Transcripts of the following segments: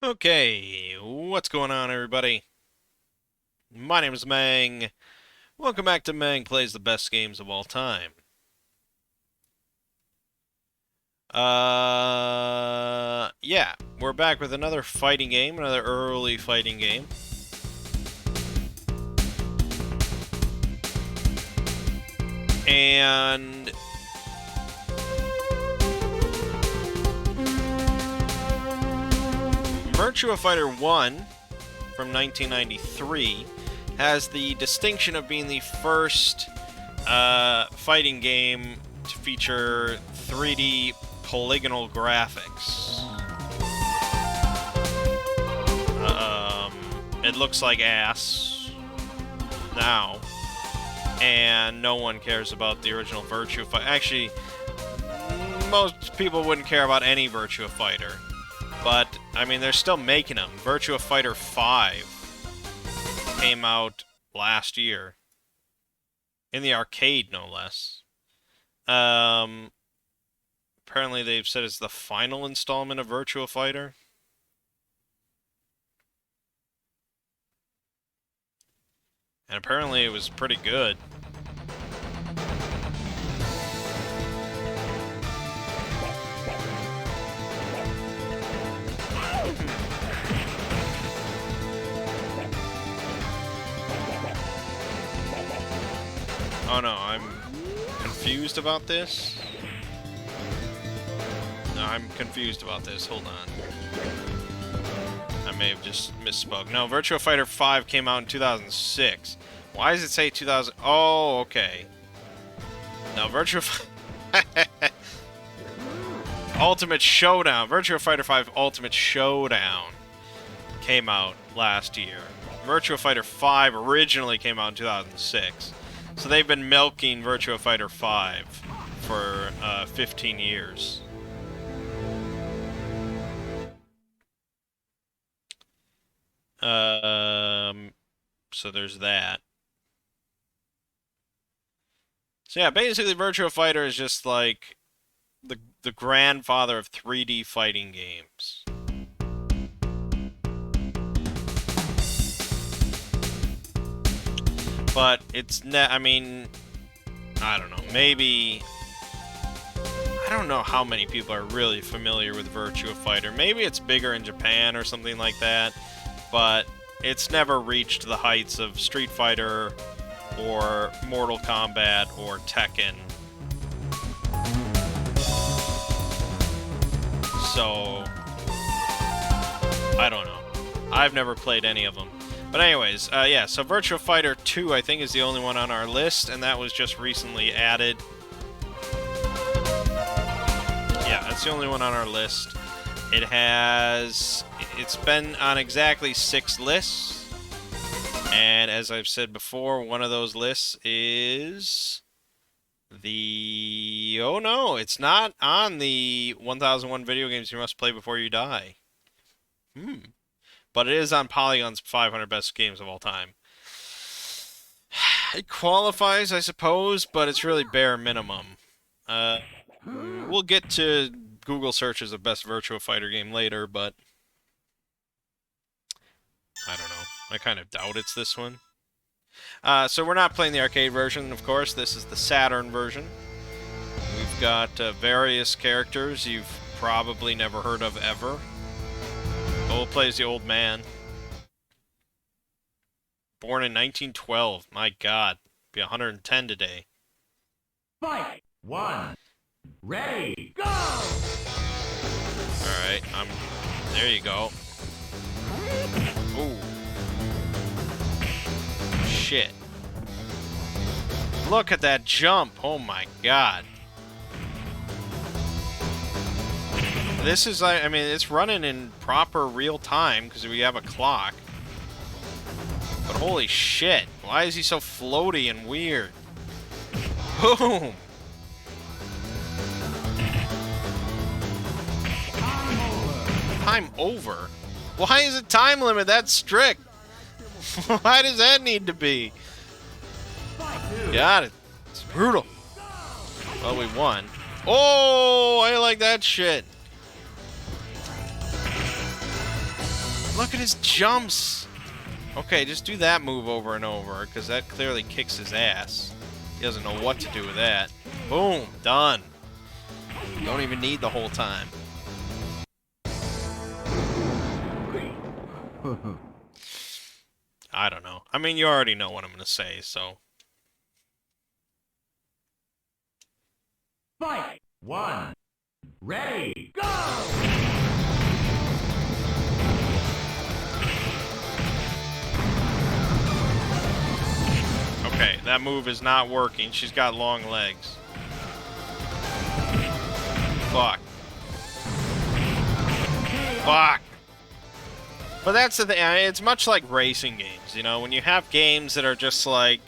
Okay, what's going on, everybody? My name is Mangg. Welcome back to Mangg Plays the Best Games of All Time. Yeah, we're back with another fighting game, another early fighting game. And Virtua Fighter 1 from 1993 has the distinction of being the first fighting game to feature 3D polygonal graphics. It looks like ass now, and no one cares about the original Virtua Fighter. Actually, most people wouldn't care about any Virtua Fighter, but I mean, they're still making them. Virtua Fighter 5 came out last year. In the arcade, no less. Apparently they've said it's the final installment of Virtua Fighter. And apparently it was pretty good. Oh no, I'm confused about this. No, I'm confused about this. Hold on. I may have just misspoke. No, Virtua Fighter 5 came out in 2006. Why does it say 2000? Oh, okay. No, Virtua Ultimate Showdown. Virtua Fighter 5 Ultimate Showdown came out last year. Virtua Fighter 5 originally came out in 2006. So they've been milking Virtua Fighter 5 for 15 years. So there's that. So yeah, basically Virtua Fighter is just like the grandfather of 3D fighting games. But it's I mean, I don't know, maybe I don't know how many people are really familiar with Virtua Fighter. Maybe it's bigger in Japan or something like that, but it's never reached the heights of Street Fighter or Mortal Kombat or Tekken. So, I don't know. I've never played any of them. But anyways, yeah, so Virtua Fighter 2, I think, is the only one on our list, and that was just recently added. Yeah, that's the only one on our list. It's been on exactly 6 lists, and as I've said before, one of those lists is oh no, it's not on the 1001 video games you must play before you die. But it is on Polygon's 500 best games of all time. It qualifies, I suppose, but it's really bare minimum. We'll get to Google searches of best Virtua Fighter game later, but I don't know. I kind of doubt it's this one. So we're not playing the arcade version, of course. This is the Saturn version. We've got various characters you've probably never heard of ever. Bo plays the old man. Born in 1912. My God. Be 110 today. Fight! 1. Ready, go! Alright, there you go. Ooh. Shit. Look at that jump. Oh my God. This is, I mean, it's running in proper real time because we have a clock. But holy shit. Why is he so floaty and weird? Boom! Time over? Why is it time limit that strict? Why does that need to be? God, it's brutal. Well, we won. Oh, I like that shit. Look at his jumps! Okay, just do that move over and over, because that clearly kicks his ass. He doesn't know what to do with that. Boom! Done! Don't even need the whole time. I don't know. I mean, you already know what I'm gonna say, so... Fight! 1. Ready, go! Okay, that move is not working. She's got long legs. Fuck. Fuck! But that's the thing, it's much like racing games, you know? When you have games that are just like...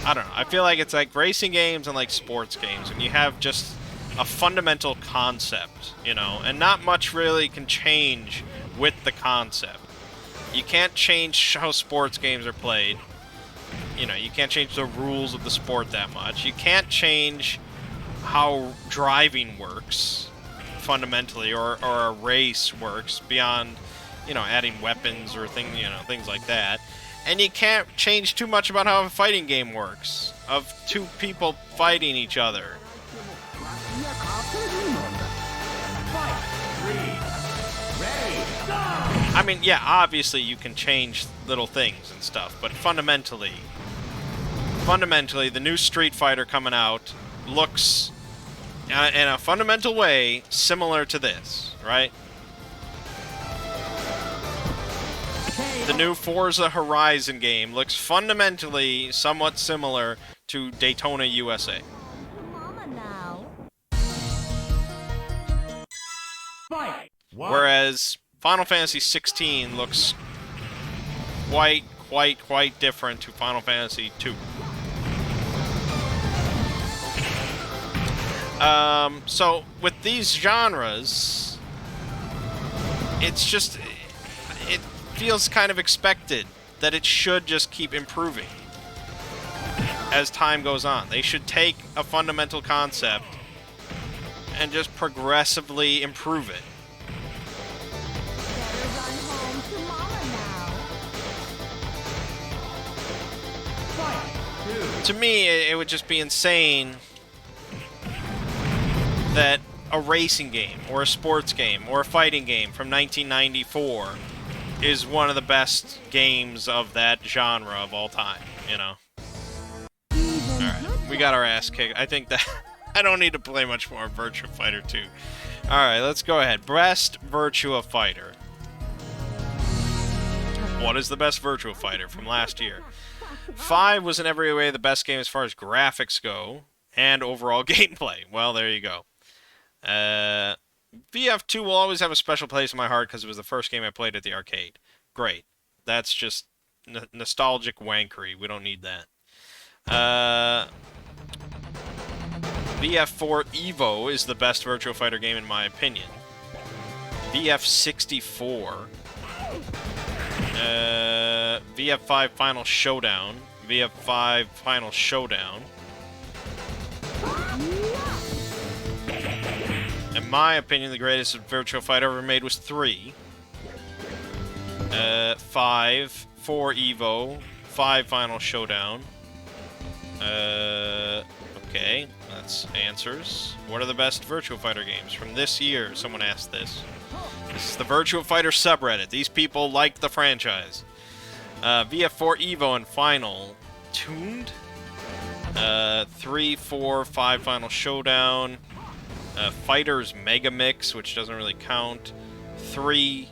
I don't know, I feel like it's like racing games and like sports games, and you have just a fundamental concept, you know? And not much really can change with the concept. You can't change how sports games are played. You know, you can't change the rules of the sport that much. You can't change how driving works, fundamentally, or a race works beyond, you know, adding weapons or things like that. And you can't change too much about how a fighting game works, of two people fighting each other. I mean, yeah, obviously you can change little things and stuff, but fundamentally, the new Street Fighter coming out looks, in a fundamental way, similar to this, right? The new Forza Horizon game looks fundamentally somewhat similar to Daytona, USA. Fight! 1. Whereas Final Fantasy 16 looks quite different to Final Fantasy 2. So with these genres, it's just, it feels kind of expected that it should just keep improving as time goes on. They should take a fundamental concept and just progressively improve it. To me, it would just be insane that a racing game, or a sports game, or a fighting game from 1994 is one of the best games of that genre of all time, you know? Alright, we got our ass kicked. I think that... I don't need to play much more Virtua Fighter 2. Alright, let's go ahead. Best Virtua Fighter. What is the best Virtua Fighter from last year? 5 was in every way the best game as far as graphics go, and overall gameplay. Well, there you go. VF2 will always have a special place in my heart because it was the first game I played at the arcade. Great. That's just nostalgic wankery. We don't need that. VF4 Evo is the best Virtua Fighter game in my opinion. VF64. VF5 Final Showdown. VF5 Final Showdown. In my opinion, the greatest Virtua Fighter ever made was 3. 5, 4 Evo, 5 Final Showdown. Okay, that's answers. What are the best Virtua Fighter games from this year? Someone asked this. This is the Virtua Fighter subreddit. These people like the franchise. VF4 Evo and Final Tuned. 3, 4, 5 Final Showdown. Fighters Mega Mix, which doesn't really count. 3.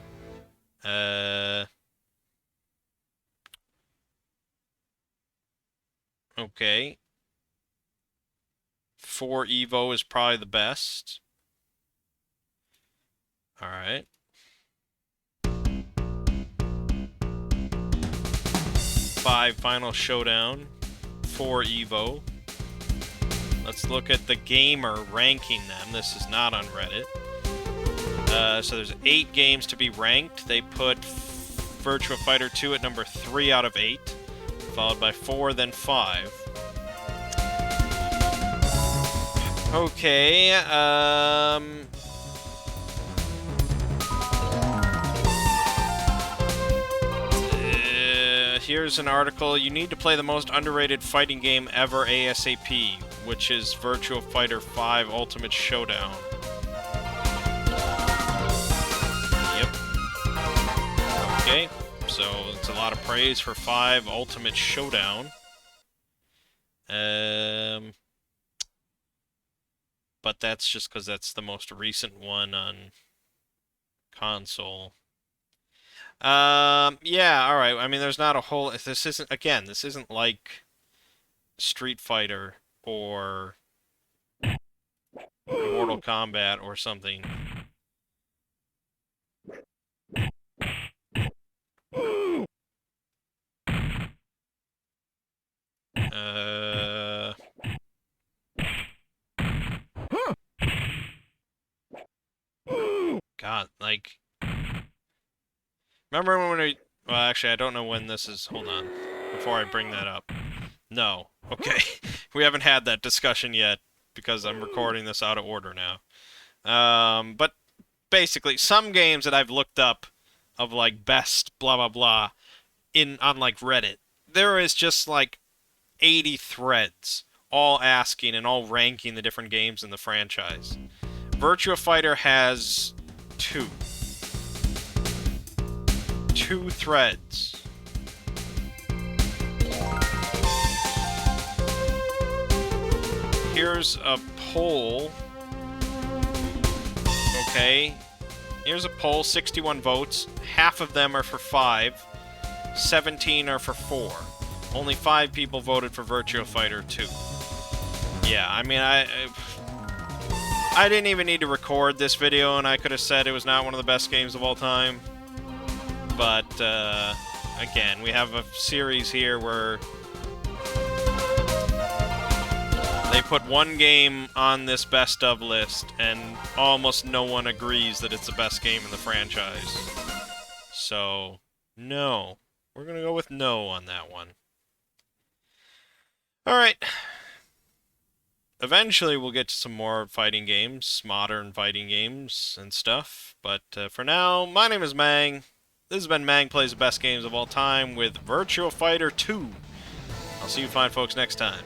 Okay. 4 Evo is probably the best. Alright. 5 Final Showdown. 4 Evo. Let's look at the gamer ranking them. This is not on Reddit. So there's 8 games to be ranked. They put Virtua Fighter 2 at number 3 out of 8, followed by 4, then 5. here's an article. You need to play the most underrated fighting game ever ASAP, which is Virtua Fighter 5 Ultimate Showdown. Yep. Okay, so it's a lot of praise for 5 Ultimate Showdown. But that's just because that's the most recent one on console. Yeah, alright. I mean, there's not a whole... This isn't like Street Fighter or Mortal Kombat or something. God, like... Remember when we... Well, actually, I don't know when this is... Hold on. Before I bring that up. No. Okay. We haven't had that discussion yet, because I'm recording this out of order now. But basically, some games that I've looked up of, like, best blah blah blah on, like, Reddit, there is just, like, 80 threads all asking and all ranking the different games in the franchise. Virtua Fighter has 2 threads. Here's a poll. Okay. Here's a poll, 61 votes. Half of them are for 5. 17 are for 4. Only 5 people voted for Virtua Fighter 2. Yeah, I mean, I didn't even need to record this video, and I could have said it was not one of the best games of all time. But, again, we have a series here where they put one game on this best of list, and almost no one agrees that it's the best game in the franchise. So, no. We're gonna go with no on that one. Alright. Eventually we'll get to some more fighting games, modern fighting games and stuff. But for now, my name is Mangg. This has been Mangg Plays the Best Games of All Time with Virtua Fighter 2. I'll see you fine folks next time.